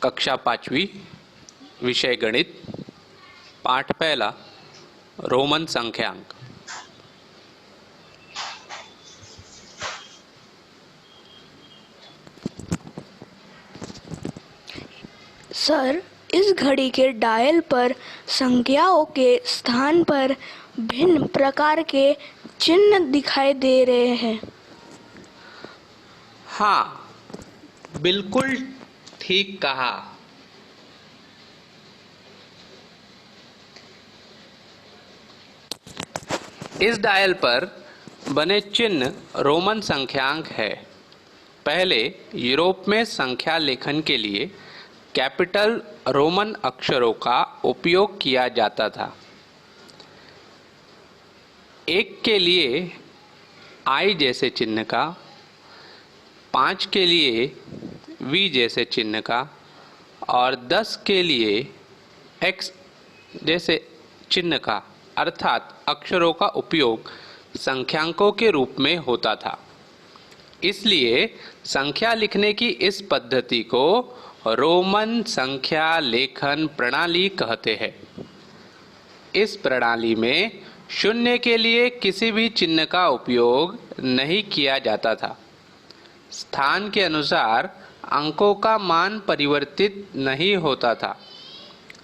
कक्षा 5वीं, विषय गणित, पाठ पहला, रोमन संख्यांक। सर, इस घड़ी के डायल पर संख्याओं के स्थान पर भिन्न प्रकार के चिन्ह दिखाई दे रहे हैं। हाँ, बिल्कुल ठीक कहा। इस डायल पर बने चिन्ह रोमन संख्यांक है। पहले यूरोप में संख्या लेखन के लिए कैपिटल रोमन अक्षरों का उपयोग किया जाता था। 1 के लिए आई जैसे चिन्ह का, 5 के लिए वी जैसे चिन्ह का और 10 के लिए एक्स जैसे चिन्ह का अर्थात अक्षरों का उपयोग संख्यांकों के रूप में होता था। इसलिए संख्या लिखने की इस पद्धति को रोमन संख्या लेखन प्रणाली कहते हैं। इस प्रणाली में शून्य के लिए किसी भी चिन्ह का उपयोग नहीं किया जाता था। स्थान के अनुसार अंकों का मान परिवर्तित नहीं होता था।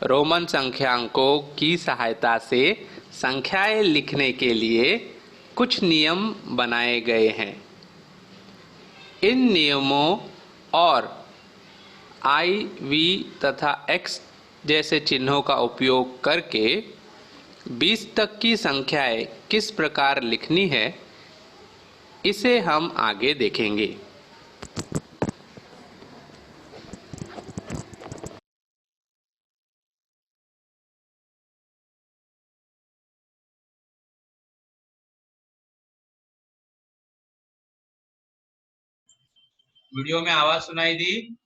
रोमन संख्यांकों की सहायता से संख्याएं लिखने के लिए कुछ नियम बनाए गए हैं। इन नियमों और आई, वी तथा एक्स जैसे चिन्हों का उपयोग करके 20 तक की संख्याएं किस प्रकार लिखनी है, इसे हम आगे देखेंगे। वीडियो में आवाज सुनाई दी?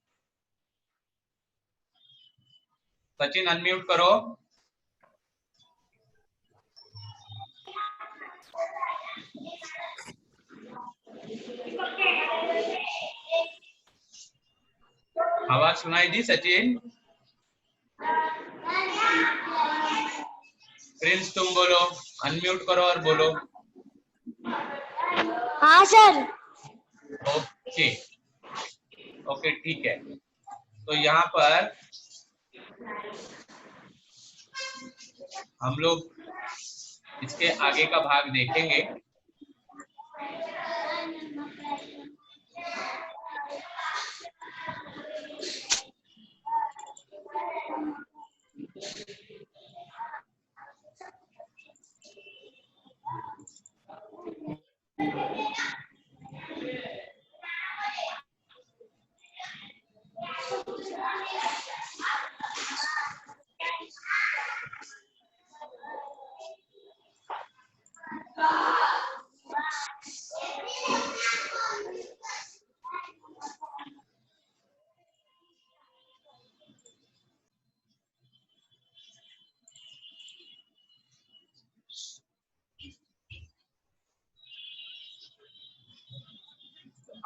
सचिन अनम्यूट करो। आवाज सुनाई दी सचिन? प्रिंस तुम बोलो, अनम्यूट करो और बोलो। हाँ सर। ओके ओके ठीक है। तो यहाँ पर हम लोग इसके आगे का भाग देखेंगे।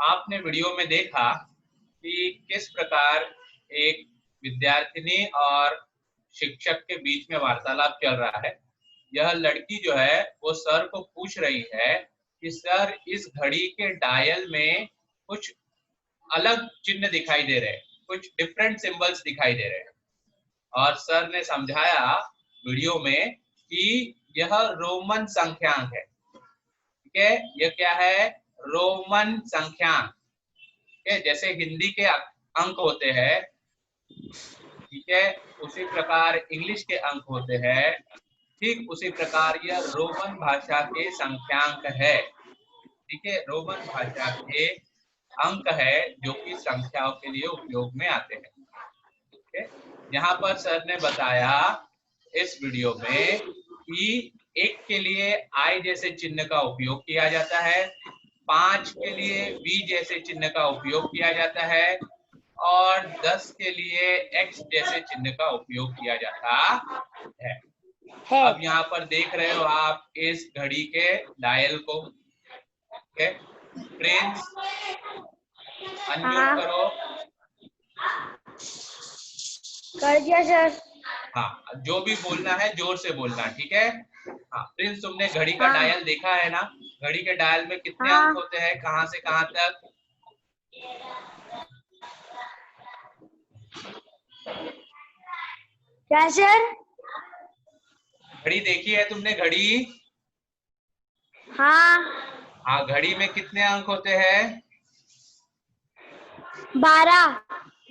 आपने वीडियो में देखा कि किस प्रकार एक विद्यार्थिनी और शिक्षक के बीच में वार्तालाप चल रहा है। यह लड़की जो है वो सर को पूछ रही है कि सर, इस घड़ी के डायल में कुछ अलग चिन्ह दिखाई दे रहे हैं, कुछ डिफरेंट सिंबल्स दिखाई दे रहे हैं। और सर ने समझाया वीडियो में कि यह रोमन संख्यांक है। ठीक है, यह क्या है? रोमन संख्यांक। जैसे हिंदी के अंक होते हैं, ठीक है, उसी प्रकार इंग्लिश के अंक होते हैं, ठीक उसी प्रकार यह रोमन भाषा के संख्यांक है। ठीक है, रोमन भाषा के अंक है जो कि संख्याओं के लिए उपयोग में आते हैं। ठीक है, यहाँ पर सर ने बताया इस वीडियो में कि 1 के लिए आई जैसे चिन्ह का उपयोग किया जाता है, 5 के लिए वी जैसे चिन्ह का उपयोग किया जाता है और 10 के लिए एक्स जैसे चिन्ह का उपयोग किया जाता है। अब यहाँ पर देख रहे हो आप इस घड़ी के डायल को। प्रिंस अनम्यूट करो। कर दिया सर। हाँ, जो भी बोलना है जोर से बोलना, ठीक है। हाँ प्रिंस, तुमने घड़ी का हाँ। डायल देखा है ना? घड़ी के डायल में कितने हाँ। अंक होते हैं, कहाँ से कहाँ तक? क्या सर? घड़ी देखी है तुमने, घड़ी? हाँ। हाँ, घड़ी में कितने अंक होते हैं? 12।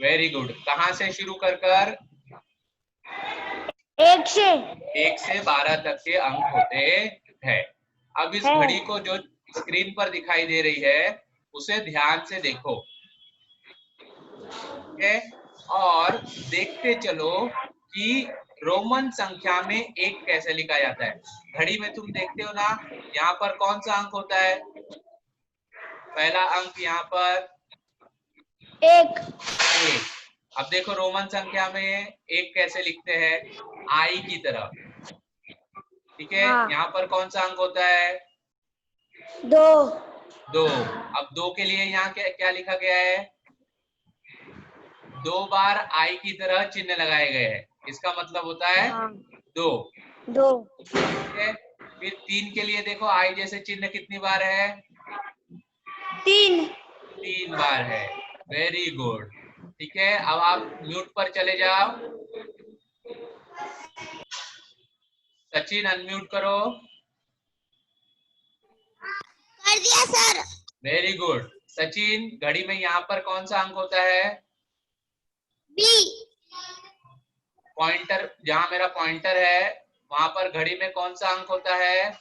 Very good. कहाँ से शुरू कर कर? 1 से। 1 से 12 तक के अंक होते हैं। अब इस है। घड़ी को जो स्क्रीन पर दिखाई दे रही है उसे ध्यान से देखो, ठीक है? और देखते चलो कि रोमन संख्या में एक कैसे लिखा जाता है। घड़ी में तुम देखते हो ना, यहाँ पर कौन सा अंक होता है? पहला अंक यहाँ पर 1। 1। अब देखो रोमन संख्या में एक कैसे लिखते हैं, आई की तरह, ठीक है? हाँ। यहाँ पर कौन सा अंक होता है? 2। 2। अब 2 के लिए यहाँ क्या क्या लिखा गया है? 2 बार आई की तरह चिन्ह लगाए गए हैं, इसका मतलब होता है हाँ। 2, 2। ठीक है? फिर 3 के लिए देखो आई जैसे चिन्ह कितनी बार है? 3। 3 बार है। वेरी गुड, ठीक है। अब आप म्यूट पर चले जाओ। सचिन अनम्यूट करो। कर दिया सर। Very good. सचिन, घड़ी में यहाँ पर कौन सा अंक होता है? बी। पॉइंटर, जहां मेरा पॉइंटर है वहां पर घड़ी में कौन सा अंक होता है?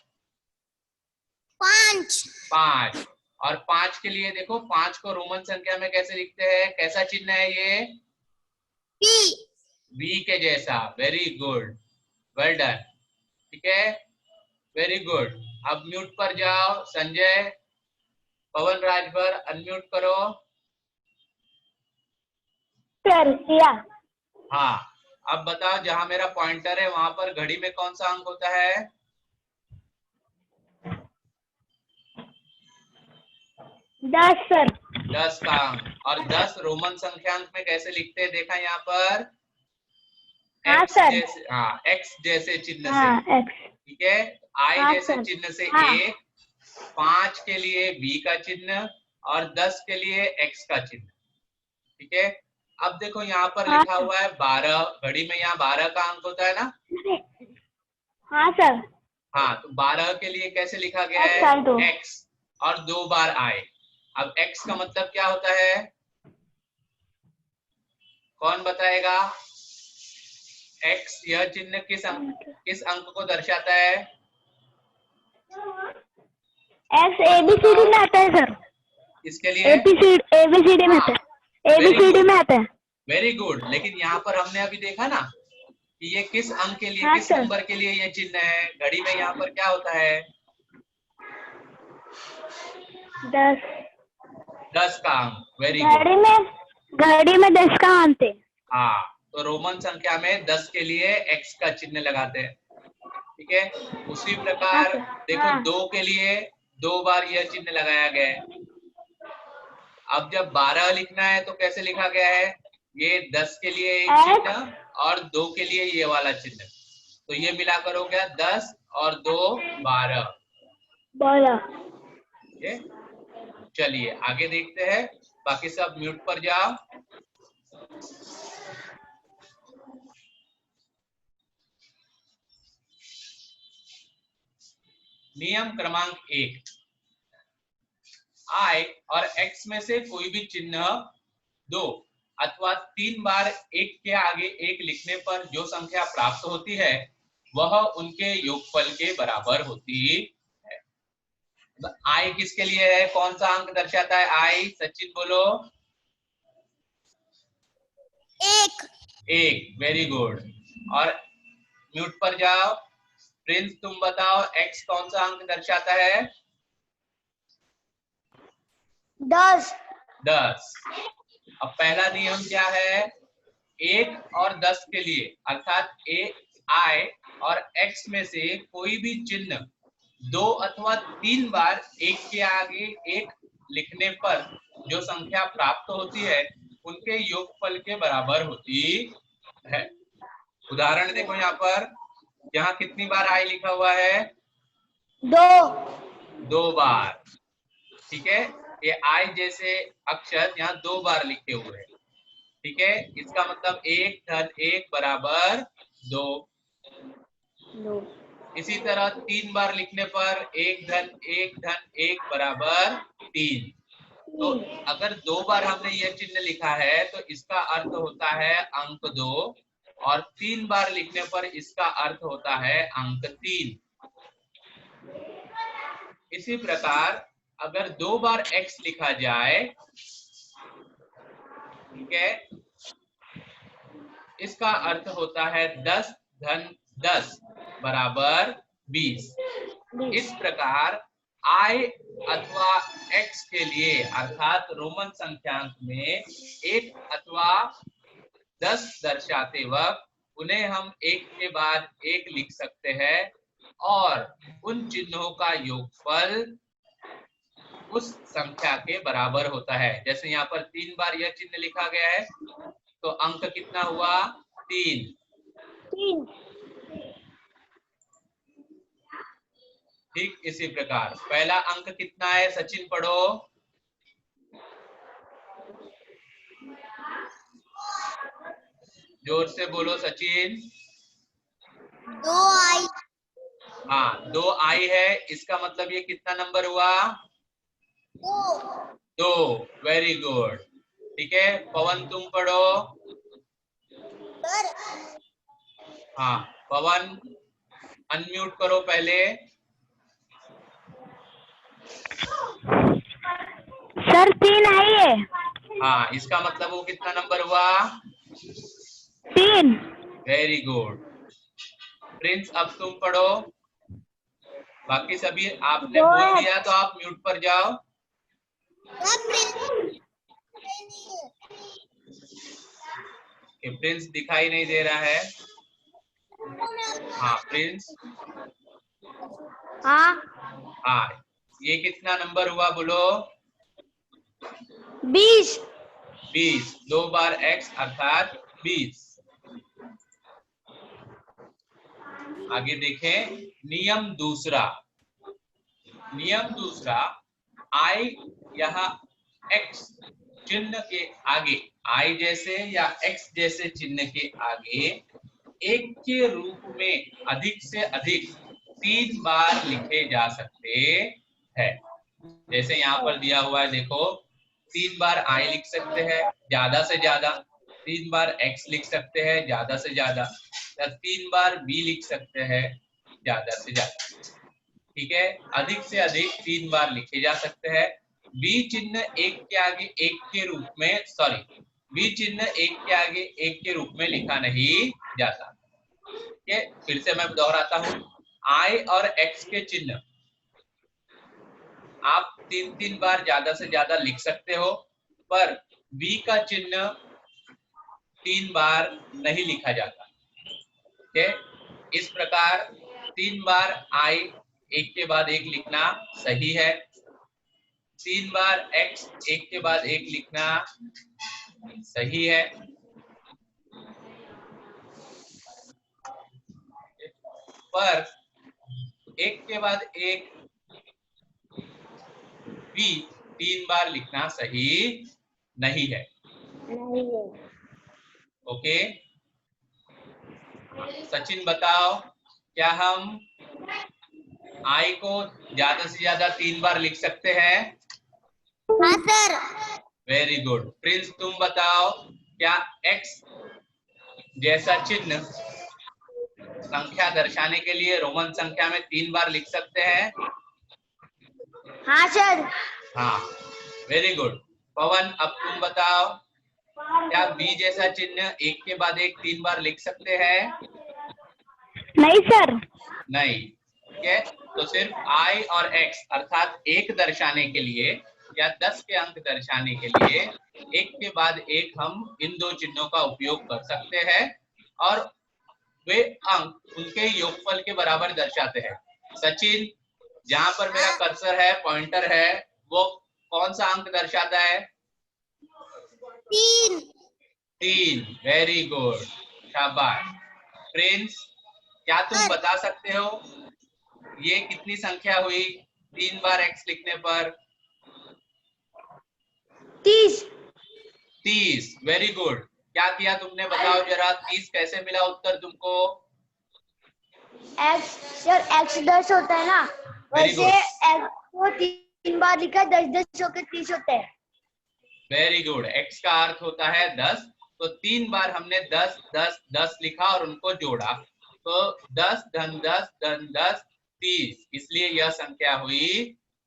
5। 5। और 5 के लिए देखो, 5 को रोमन संख्या में कैसे लिखते हैं, कैसा चिन्ह है ये? बी। वी के जैसा। वेरी गुड, वेल डन, ठीक है, वेरी गुड। अब म्यूट पर जाओ। संजय, पवन राजभर अनम्यूट करो। सर किया। हाँ, अब बताओ, जहां मेरा पॉइंटर है वहां पर घड़ी में कौन सा अंक होता है? 10 सर। 10 का अंक। और 10 रोमन संख्यांक में कैसे लिखते हैं, देखा यहाँ पर? हाँ एक्स सर। जैसे, हाँ, एक्स जैसे चिन्ह से, हाँ एक्स। ठीक है? आई हाँ जैसे सर। चिन्ह से हाँ। 1, 5 के लिए बी का चिन्ह और 10 के लिए एक्स का चिन्ह, ठीक है? अब देखो यहाँ पर हाँ लिखा हुआ है 12। घड़ी में यहाँ 12 का अंक होता है ना? हाँ सर। हाँ, तो 12 के लिए कैसे लिखा गया एक्स है? आई 2। एक्स और 2 बार आई। अब एक्स का मतलब क्या होता है, कौन बताएगा? एक्स, यह चिन्ह किस अंक को दर्शाता है? एक्स एबीसीडी में आता है सर। इसके लिए एबीसीडी में आता है। एबीसीडी में आता है। Very good. लेकिन यहाँ पर हमने अभी देखा ना कि ये किस अंक के लिए, हाँ किस सर। नंबर के लिए ये चिन्ह है? घड़ी में यहाँ पर क्या होता है? 10। 10 का अंक। Very good. घड़ी में 10 का अंक है। हाँ, तो रोमन संख्या में 10 के लिए एक्स का चिन्ह लगाते हैं, ठीक है? उसी हाँ प्रकार सर। देखो हाँ। 2 के लिए 2 बार यह चिन्ह लगाया गया है। अब जब 12 लिखना है तो कैसे लिखा गया है? ये 10 के लिए एक चिन्ह और 2 के लिए ये वाला चिन्ह, तो ये मिलाकर हो गया 10 और 2 12। बोला। ठीक है, चलिए आगे देखते हैं। बाकी सब म्यूट पर जाओ। नियम क्रमांक 1, आई और एक्स में से कोई भी चिन्ह 2 अथवा 3 बार एक के आगे एक लिखने पर जो संख्या प्राप्त होती है वह उनके योगफल के बराबर होती है। आई किसके लिए है, कौन सा अंक दर्शाता है आई? सचिन बोलो। 1। Very good. और म्यूट पर जाओ। प्रिंस, तुम बताओ एक्स कौन सा अंक दर्शाता है? 10। 10। अब पहला नियम क्या है? 1 और 10 के लिए, अर्थात आई और एक्स में से कोई भी चिन्ह 2 अथवा 3 बार एक के आगे एक लिखने पर जो संख्या प्राप्त होती है उनके योगफल के बराबर होती है। उदाहरण देखो यहाँ पर, यहाँ कितनी बार आई लिखा हुआ है? 2 बार। ठीक है, ये आई जैसे अक्षर यहाँ 2 बार लिखे हुए हैं। ठीक है, इसका मतलब 1 धन 1 बराबर 2। इसी तरह 3 बार लिखने पर 1 धन 1 धन 1 बराबर 3। तो अगर 2 बार हमने यह चिन्ह लिखा है तो इसका अर्थ होता है अंक 2, और 3 बार लिखने पर इसका अर्थ होता है अंक 3। इसी प्रकार अगर 2 बार x लिखा जाए, ठीक है, इसका अर्थ होता है 10 धन 10 बराबर 20। इस प्रकार i अथवा x के लिए अर्थात रोमन संख्यांक में 1 अथवा 10 दर्शाते वक्त उन्हें हम एक के बाद एक लिख सकते हैं, और उन चिन्हों का योगफल उस संख्या के बराबर होता है। जैसे यहाँ पर 3 बार यह चिन्ह लिखा गया है, तो अंक कितना हुआ? 3। ठीक इसी प्रकार पहला अंक कितना है? सचिन पढ़ो। जोर से बोलो सचिन। 2 आई। हाँ, 2 आई है, इसका मतलब ये कितना नंबर हुआ? 2। Very good. ठीक है, पवन तुम पढ़ो। हाँ पवन, अनम्यूट करो पहले। सर 3 आई है। हाँ, इसका मतलब वो कितना नंबर हुआ? 3। Very good. प्रिंस अब तुम पढ़ो। बाकी सभी आपने बोल दिया तो आप म्यूट पर जाओ। प्रिंस दिखाई नहीं दे रहा है। हाँ प्रिंस। हाँ, ये कितना नंबर हुआ बोलो? 20। 20। 2 बार x अर्थात 20। आगे देखें, नियम दूसरा। नियम दूसरा, i यहाँ x चिन्ह के आगे, i जैसे या x जैसे चिन्ह के आगे एक के रूप में अधिक से अधिक 3 बार लिखे जा सकते हैं। जैसे यहाँ पर दिया हुआ है, देखो 3 बार i लिख सकते हैं ज्यादा से ज्यादा, 3 बार x लिख सकते हैं ज्यादा से ज्यादा, या 3 बार b लिख सकते हैं ज्यादा से ज्यादा। ठीक है, अधिक से अधिक 3 बार लिखे जा सकते हैं। b चिन्ह एक के आगे एक के रूप में, सॉरी, b चिन्ह एक के आगे एक के रूप में लिखा नहीं जाता। ठीक है, फिर से मैं दोहराता हूँ, i और x के चिन्ह आप 3 बार ज्यादा से ज्यादा लिख सकते हो, पर v का चिन्ह 3 बार नहीं लिखा जाता। ठीक है, इस प्रकार 3 बार i एक के बाद एक लिखना सही है, 3 बार x एक के बाद एक लिखना सही है। पर एक के बाद एक भी 3 बार लिखना सही नहीं है। ओके, सचिन बताओ, क्या हम i को ज्यादा से ज्यादा 3 बार लिख सकते हैं? हाँ सर। Very good. प्रिंस तुम बताओ, क्या x जैसा चिन्ह संख्या दर्शाने के लिए रोमन संख्या में 3 बार लिख सकते हैं? हाँ सर। हाँ, वेरी गुड। पवन अब तुम बताओ, क्या b जैसा चिन्ह एक के बाद एक 3 बार लिख सकते हैं? नहीं सर। नहीं। ठीक है, तो सिर्फ i और x अर्थात 1 दर्शाने के लिए या 10 के अंक दर्शाने के लिए एक के बाद एक हम इन 2 चिन्हों का उपयोग कर सकते हैं, और वे अंक उनके योगफल के बराबर दर्शाते हैं। सचिन, जहां पर मेरा कर्सर है, पॉइंटर है, वो कौन सा अंक दर्शाता है? 3। 3। Very good. शाबाश। प्रिंस, क्या तुम बता सकते हो ये कितनी संख्या हुई 3 बार x लिखने पर? 30। 30। Very good. क्या किया तुमने, बताओ जरा, 30 कैसे मिला उत्तर तुमको? x सर x 10 होता है ना, Very वैसे good. x को 3 बार लिखा, 10 होकर 30 होते हैं। Very good. x का अर्थ होता है 10, तो 3 बार हमने 10 10 10 लिखा और उनको जोड़ा, तो 10 धन 10 धन 10 30, इसलिए यह संख्या हुई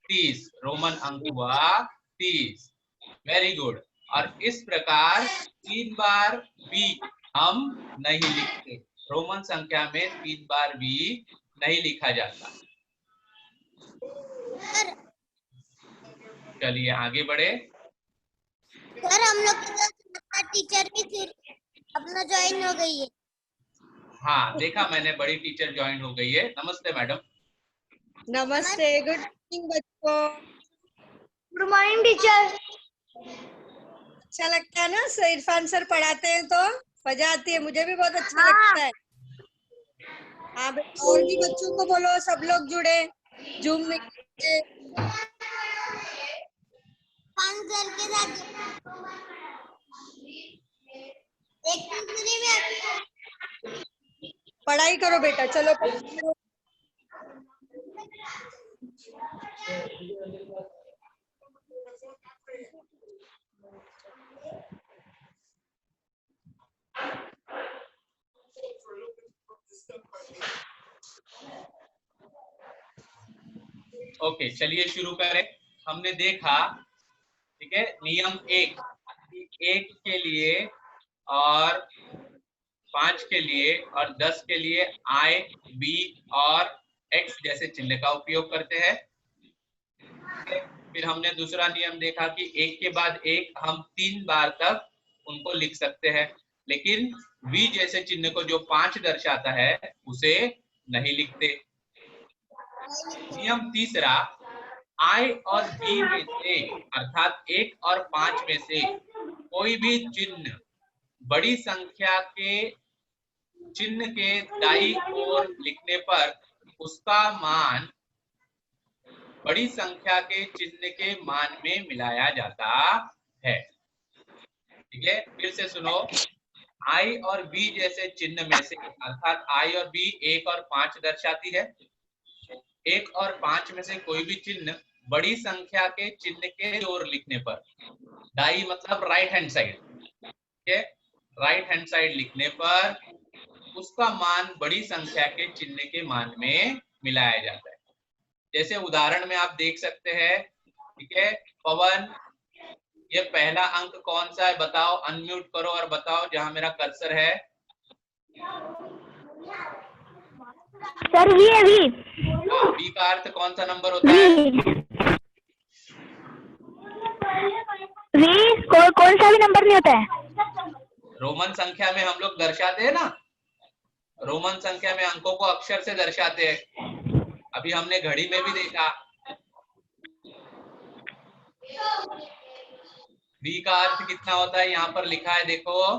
30, रोमन अंक हुआ 30। Very good. और इस प्रकार 3 बार भी हम नहीं लिखते, रोमन संख्या में 3 बार भी नहीं लिखा जाता। चलिए आगे बढ़े। सर हम लोग की टीचर भी फिर अपना ज्वाइन हो गई है। हाँ देखा मैंने, बड़ी टीचर ज्वाइन हो गई है। नमस्ते मैडम। नमस्ते, गुड मॉर्निंग बच्चों। Good morning teacher. अच्छा लगता है ना इरफान सर पढ़ाते हैं तो मजा आती है, मुझे भी बहुत अच्छा हाँ। लगता है। हाँ बेटा, और भी बच्चों को बोलो सब लोग जुड़े जूम में। के साथ एक दूसरे में पढ़ाई करो बेटा, चलो पढ़ाई करो। ओके चलिए शुरू करें। हमने देखा, ठीक है, नियम 1 के लिए और 5 के लिए और 10 के लिए I, B और X जैसे चिन्ह का उपयोग करते हैं। फिर हमने दूसरा नियम देखा कि एक के बाद एक हम 3 बार तक उनको लिख सकते हैं, लेकिन V जैसे चिन्ह को जो 5 दर्शाता है उसे नहीं लिखते। नियम तीसरा, I और B में से अर्थात 1 और 5 में से कोई भी चिन्ह बड़ी संख्या के चिन्ह के दाईं ओर लिखने पर उसका मान बड़ी संख्या के चिन्ह के मान में मिलाया जाता है। ठीक है, फिर से सुनो। I और B जैसे चिन्ह में से अर्थात I और B 1 और 5 दर्शाती है, 1 और 5 में से कोई भी चिन्ह बड़ी संख्या के चिन्ह के ओर लिखने पर, दाई मतलब राइट हैंड साइड, ठीक है, राइट हैंड साइड लिखने पर उसका मान बड़ी संख्या के चिन्ह के मान में मिलाया जाता है। जैसे उदाहरण में आप देख सकते हैं, ठीक है। पवन, ये पहला अंक कौन सा है बताओ, अनम्यूट करो और बताओ जहां मेरा कर्सर है। सर वी है, वी। वी का अर्थ कौन सा नंबर होता है? वी कौन सा भी नंबर नहीं होता है। रोमन संख्या में हम लोग दर्शाते हैं ना, रोमन संख्या में अंकों को अक्षर से दर्शाते हैं। अभी हमने घड़ी में भी देखा, वी का अर्थ कितना होता है, यहाँ पर लिखा है देखो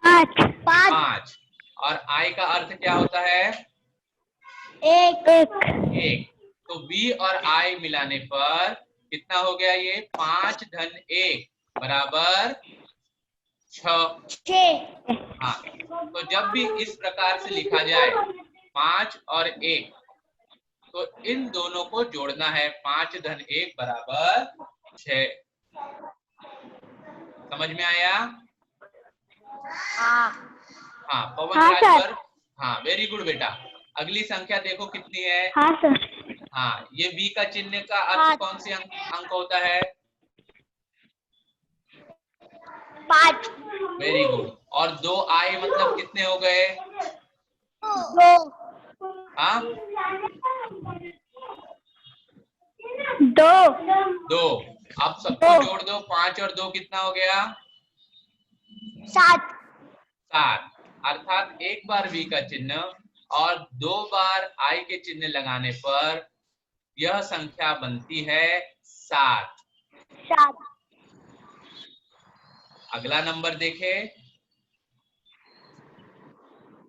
5। और आई का अर्थ क्या होता है? 1। तो वी और आई मिलाने पर कितना हो गया ये? 5 धन 1 बराबर 6। हाँ, तो जब भी इस प्रकार से लिखा जाए 5 और 1, तो इन दोनों को जोड़ना है, 5 धन 1 बराबर 6। समझ में आया? हाँ पवन राजभर, हाँ वेरी गुड बेटा। अगली संख्या देखो कितनी है। हाँ सर। हाँ, ये V का चिन्ह का अर्थ कौन सी अंक होता है? 5। Very good. और 2 I मतलब कितने हो गए? 2। हाँ 2। अब सबको जोड़ दो, 5 और 2 कितना हो गया? 7। अर्थात एक बार V का चिन्ह और 2 बार I के चिन्ह लगाने पर यह संख्या बनती है 7। अगला नंबर देखें,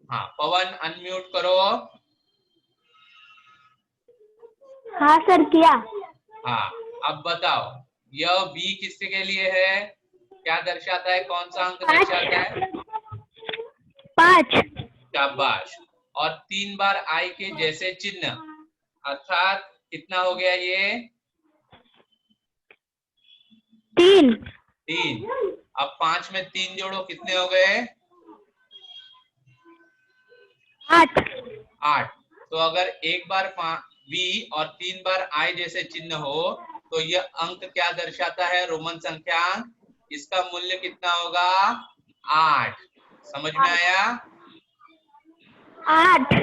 हाँ पवन अनम्यूट करो। हाँ सर किया। हाँ अब बताओ यह बी किसके लिए है, क्या दर्शाता है, कौन सा अंक दर्शाता है? 5। शाबाश। और 3 बार आई के जैसे चिन्ह, अर्थात कितना हो गया ये? 3। 3। अब 5 में 3 जोड़ो, कितने हो गए? 8। 8। तो अगर एक बार वी और 3 बार आई जैसे चिन्ह हो तो यह अंक क्या दर्शाता है, रोमन संख्यांक? इसका मूल्य कितना होगा? 8। समझ में आया? 8।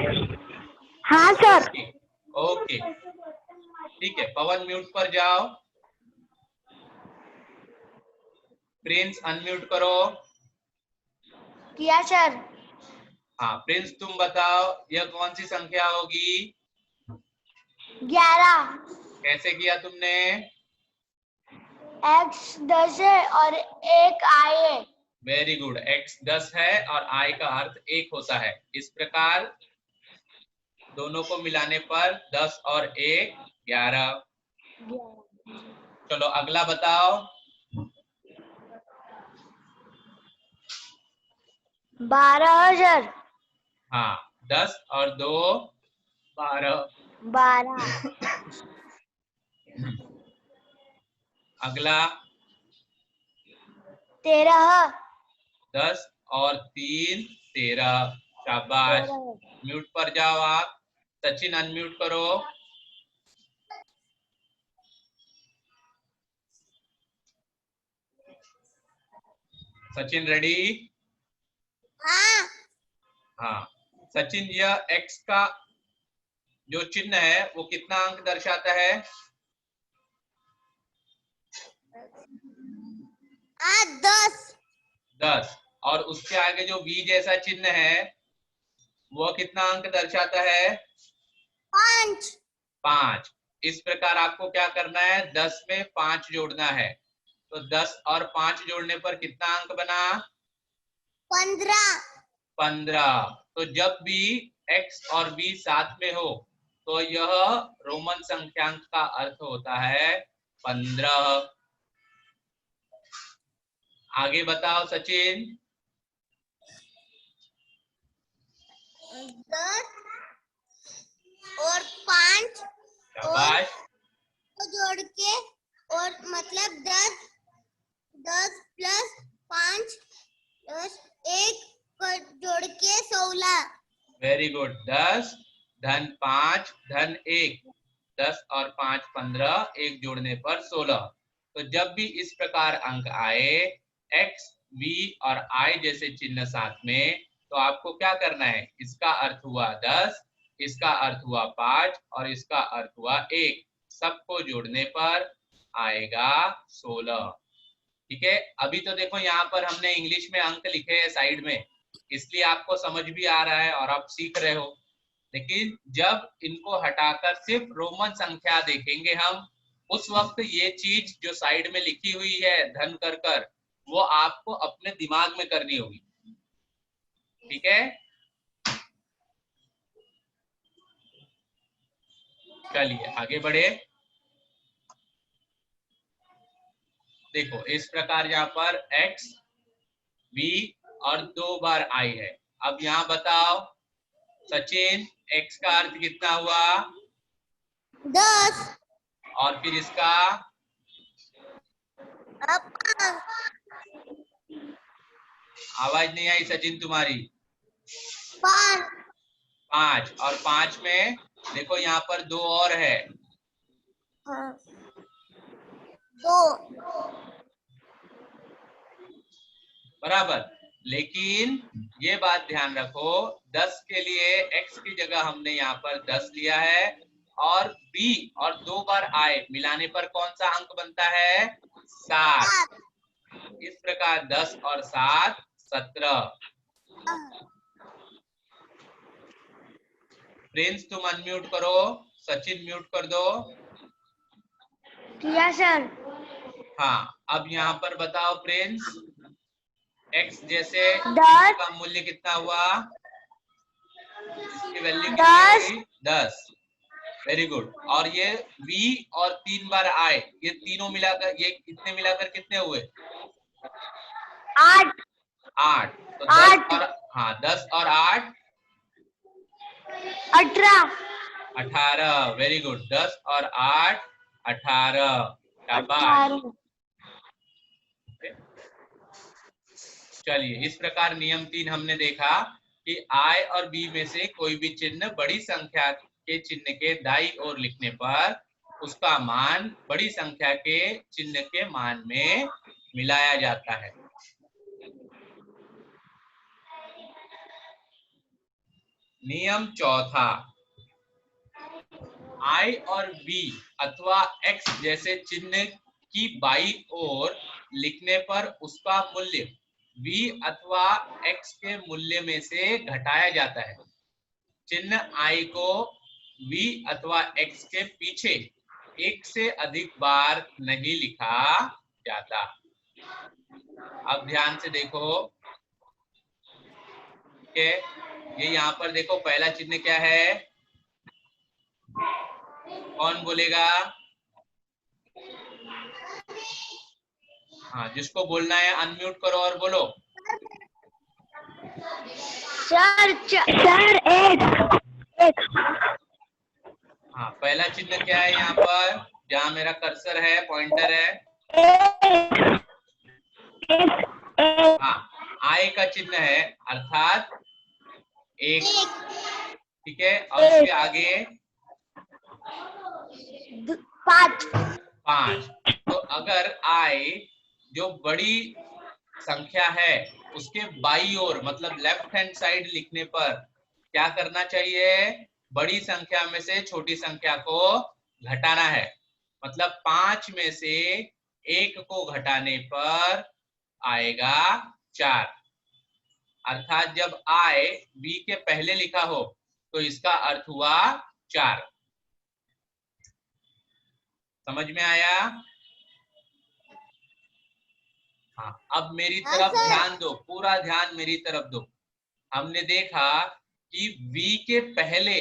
हाँ सर। ओके ओके ठीक है। पवन म्यूट पर जाओ, प्रिंस अनम्यूट करो। किया सर। हाँ प्रिंस तुम बताओ यह कौन सी संख्या होगी? 11। कैसे किया तुमने? x 10 है और 1 आई है। Very good. x 10 है और i का अर्थ 1 होता है। इस प्रकार दोनों को मिलाने पर 10 और 1 11। चलो अगला बताओ। 12,000। हाँ 10 और 2 12। 12। अगला 13। 10 और 3 13। शाबाश। म्यूट पर जाओ आप, सचिन अनम्यूट करो। सचिन रेडी? हाँ हाँ सचिन यह x का जो चिन्ह है वो कितना अंक दर्शाता है? 10। 10। और उसके आगे जो v जैसा चिन्ह है वह कितना अंक दर्शाता है? 5। 5। इस प्रकार आपको क्या करना है, 10 में 5 जोड़ना है। तो 10 और 5 जोड़ने पर कितना अंक बना? 15। 15। तो जब भी x और v साथ में हो तो यह रोमन संख्यांक का अर्थ होता है 15। आगे बताओ सचिन। 10 और 5 और शाबाश। को जोड़ के, और मतलब 10 प्लस 5 प्लस 1 को जोड़ के 16। Very good. 10 धन 5 धन 1, 10 और 5 15, 1 जोड़ने पर 16। तो जब भी इस प्रकार अंक आए x, v और i जैसे चिन्ह साथ में, तो आपको क्या करना है, इसका अर्थ हुआ 10, इसका अर्थ हुआ 5 और इसका अर्थ हुआ 1, सबको जोड़ने पर आएगा 16। ठीक है। अभी तो देखो यहाँ पर हमने इंग्लिश में अंक लिखे हैं साइड में, इसलिए आपको समझ भी आ रहा है और आप सीख रहे हो। लेकिन जब इनको हटाकर सिर्फ रोमन संख्या देखेंगे हम, उस वक्त ये चीज जो साइड में लिखी हुई है धन कर वो आपको अपने दिमाग में करनी होगी। ठीक है। चलिए आगे बढ़े। देखो इस प्रकार यहाँ पर x, v और 2 बार i है। अब यहाँ बताओ सचिन, x का अर्थ कितना हुआ? 10 और फिर इसका? आवाज नहीं आई सचिन तुम्हारी। 5। और 5 में देखो यहाँ पर 2 और है। 2 बराबर। लेकिन ये बात ध्यान रखो, 10 के लिए x की जगह हमने यहाँ पर 10 लिया है, और b और 2 बार i मिलाने पर कौन सा अंक बनता है? 7। इस प्रकार 10 और 7 17। प्रिंस तुम अनम्यूट करो, सचिन म्यूट कर दो। किया सर। हाँ अब यहाँ पर बताओ प्रिंस, x जैसे 10। का मूल्य कितना हुआ? इसकी वैल्यू कितनी 10 होगी? 10। Very good. और ये v और 3 बार i, ये तीनों मिलाकर, ये कितने मिलाकर कितने हुए? 8 8। तो 10 8 और, हाँ 10 और 8 18 18। Very good. 10 और 8 18। शाबाश। 18 चलिए, इस प्रकार नियम 3 हमने देखा कि I और B में से कोई भी चिन्ह बड़ी संख्या के चिन्ह के दाईं ओर लिखने पर उसका मान बड़ी संख्या के चिन्ह के मान में मिलाया जाता है। नियम चौथा, I और B अथवा X जैसे चिन्ह की बाईं ओर लिखने पर उसका मूल्य V अथवा X के मूल्य में से घटाया जाता है। चिन्ह I को V अथवा X के पीछे एक से अधिक बार नहीं लिखा जाता। अब ध्यान से देखो, ठीक है, ये यहाँ पर देखो पहला चिन्ह क्या है, कौन बोलेगा? हाँ, जिसको बोलना है अनम्यूट करो और बोलो। सर 1 हाँ, पहला चिन्ह क्या है यहाँ पर, जहाँ मेरा कर्सर है, पॉइंटर है? हाँ, I का चिन्ह है, अर्थात 1। ठीक है, और उसके आगे 5 5। तो अगर I जो बड़ी संख्या है उसके बाई ओर मतलब लेफ्ट हैंड साइड लिखने पर क्या करना चाहिए? बड़ी संख्या में से छोटी संख्या को घटाना है। मतलब 5 में से 1 को घटाने पर आएगा 4। अर्थात जब I B के पहले लिखा हो तो इसका अर्थ हुआ 4। समझ में आया? हाँ, अब मेरी तरफ ध्यान दो, पूरा ध्यान मेरी तरफ दो। हमने देखा कि V के पहले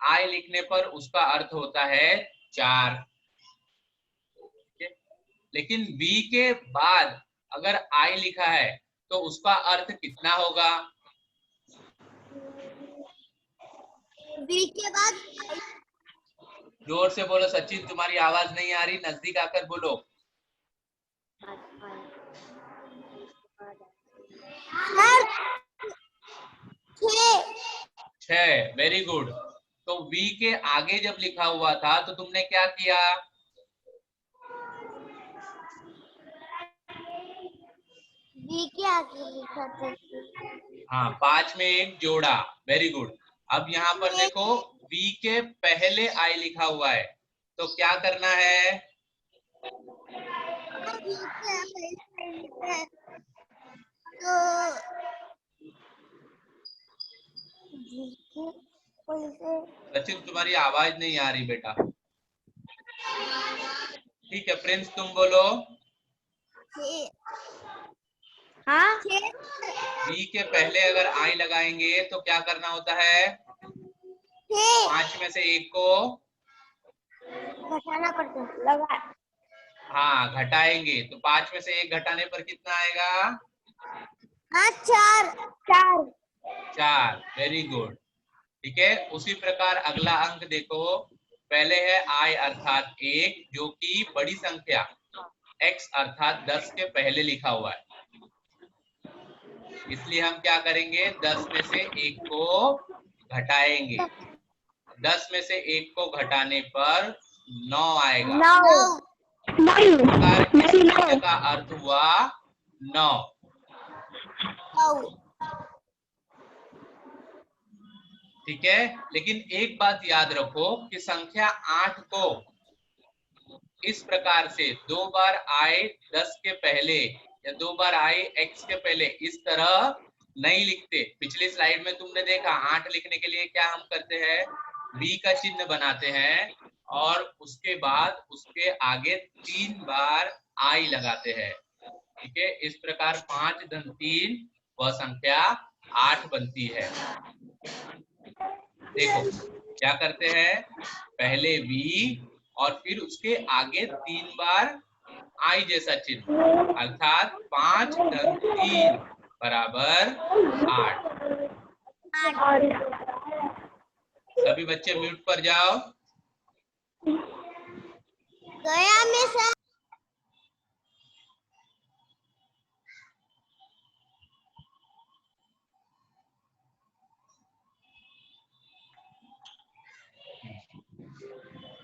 I लिखने पर उसका अर्थ होता है 4। लेकिन V के बाद अगर I लिखा है तो उसका अर्थ कितना होगा? V के बाद जोर से बोलो सचिन, तुम्हारी आवाज नहीं आ रही, नजदीक आकर बोलो। सर 6। Very good. तो V के आगे जब लिखा हुआ था तो तुमने क्या किया? V के आगे लिखा था। हाँ, 5 में 1 जोड़ा। Very good. अब यहाँ पर देखो V के पहले I लिखा हुआ है, तो क्या करना है? सचिन, तुम्हारी आवाज नहीं आ रही बेटा। ठीक है प्रिंस, तुम बोलो। हाँ V के पहले अगर I लगाएंगे तो क्या करना होता है? 5 में से 1 को घटाना पड़ता है। लगा हाँ घटाएंगे, तो 5 में से 1 घटाने पर कितना आएगा? हाँ 4 4। Very good. ठीक है, उसी प्रकार अगला अंक देखो, पहले है I अर्थात 1 जो कि बड़ी संख्या X अर्थात 10 के पहले लिखा हुआ है, इसलिए हम क्या करेंगे? 10 में से 1 को घटाएंगे। 10 में से 1 को घटाने पर 9 आएगा। 9 इस प्रकार इस चिन्ह का अर्थ हुआ 9। ठीक है, लेकिन एक बात याद रखो कि संख्या 8 को इस प्रकार से 2 बार I 10 के पहले या 2 बार I X के पहले इस तरह नहीं लिखते। पिछली स्लाइड में तुमने देखा 8 लिखने के लिए क्या हम करते हैं? V का चिन्ह बनाते हैं और उसके बाद उसके आगे 3 बार I लगाते हैं। ठीक है, इस प्रकार 5 धन 3 वह संख्या 8 बनती है। देखो क्या करते हैं, पहले v और फिर उसके आगे 3 बार i जैसा चिन्ह, अर्थात 5 धन 3 बराबर 8। सभी बच्चे म्यूट पर जाओ। गया में सर।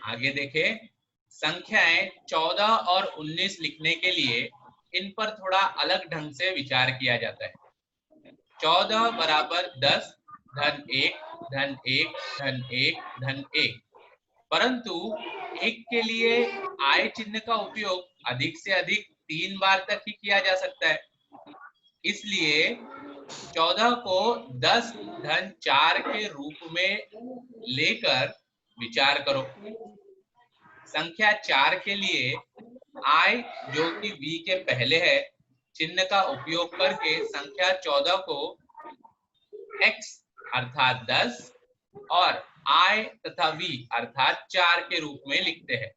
आगे देखें, संख्याएं 14 और 19 लिखने के लिए इन पर थोड़ा अलग ढंग से विचार किया जाता है। 14 बराबर 10 धन 1 धन 1 धन 1 धन 1, परंतु 1 के लिए i चिन्ह का उपयोग अधिक से अधिक 3 बार तक ही किया जा सकता है। इसलिए 14 को 10 धन 4 के रूप में लेकर विचार करो। संख्या 4 के लिए i जो कि v के पहले है, चिन्ह का उपयोग करके संख्या 14 को x अर्थात 10 और i तथा v अर्थात 4 के रूप में लिखते हैं।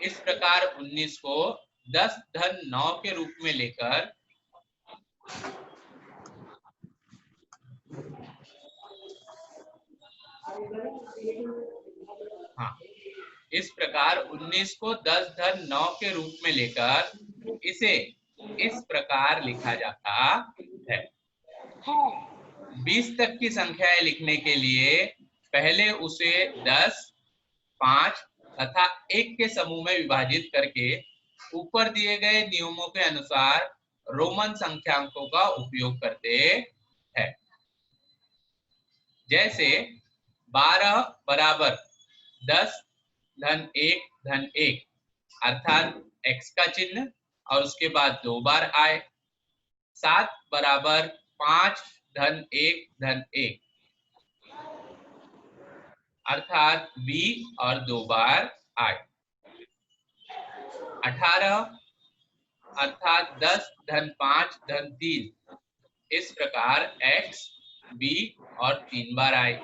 इस प्रकार 19 को 10 धन 9 के रूप में लेकर इस प्रकार 19 को 10 धन 9 के रूप में लेकर इसे इस प्रकार लिखा जाता है। 20 तक की संख्याएं लिखने के लिए पहले उसे 10, 5 तथा 1 के समूह में विभाजित करके ऊपर दिए गए नियमों के अनुसार रोमन संख्यांकों का उपयोग करते हैं। जैसे 12 बराबर 10 धन 1 धन 1 अर्थात x का चिन्ह और उसके बाद 2 बार i। 7 बराबर 5 धन 1 धन 1 अर्थात v और 2 बार i। 18 अर्थात 10 धन 5 धन 3, इस प्रकार x, v और 3 बार i।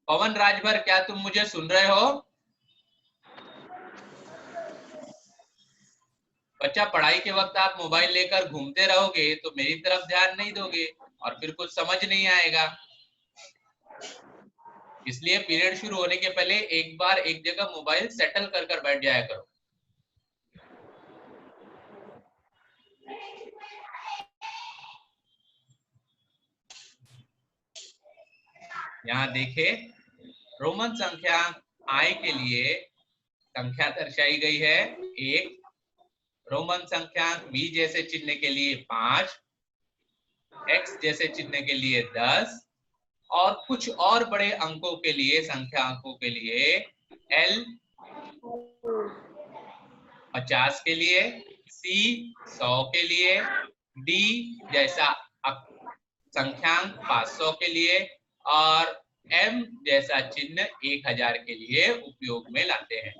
पवन राजभर, क्या तुम मुझे सुन रहे हो? बच्चा, पढ़ाई के वक्त आप मोबाइल लेकर घूमते रहोगे तो मेरी तरफ ध्यान नहीं दोगे और फिर कुछ समझ नहीं आएगा। इसलिए पीरियड शुरू होने के पहले एक बार एक जगह मोबाइल सेटल कर कर बैठ जाया करो। यहाँ देखे, रोमन संख्या i के लिए संख्या दर्शाई गई है 1, रोमन संख्यांक v जैसे चिन्ह के लिए 5, x जैसे चिन्ह के लिए 10 और कुछ और बड़े अंकों के लिए, संख्या अंकों के लिए l 50 के लिए, c 100 के लिए, d जैसा संख्यांक 500 के लिए और m जैसा चिन्ह 1000 के लिए उपयोग में लाते हैं।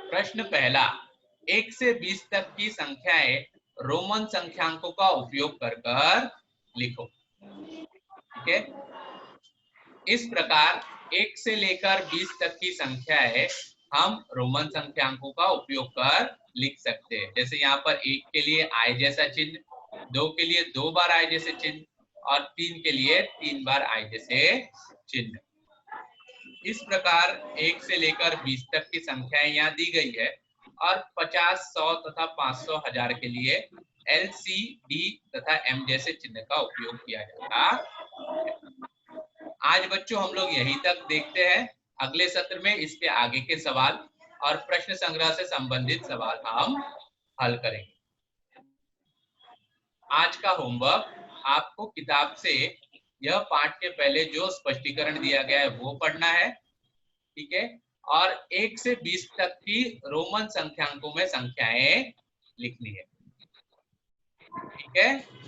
प्रश्न पहला, 1 से 20 तक की संख्याएं रोमन संख्यांकों का उपयोग कर लिखो। ठीक है, इस प्रकार 1 से लेकर 20 तक की संख्याएं हम रोमन संख्यांकों का उपयोग कर लिख सकते हैं। जैसे यहाँ पर 1 के लिए i जैसा चिन्ह, 2 के लिए 2 बार i जैसे चिन्ह और 3 के लिए 3 बार i जैसे चिन्ह। इस प्रकार 1 से लेकर 20 तक की संख्याएं यहाँ दी गई है और 50, 100 तथा 500, 1000 के लिए L, C, D तथा M जैसे चिन्ह का उपयोग किया जाता है। आज बच्चों हम लोग यहीं तक देखते हैं। अगले सत्र में इसके आगे के सवाल और प्रश्न संग्रह से संबंधित सवाल हम हल करेंगे। आज का होमवर्क, आपको किताब से यह पाठ के पहले जो स्पष्टीकरण दिया गया है वो पढ़ना है। ठीक है, और 1 से 20 तक की रोमन संख्यांकों में संख्याएं लिखनी है। ठीक है।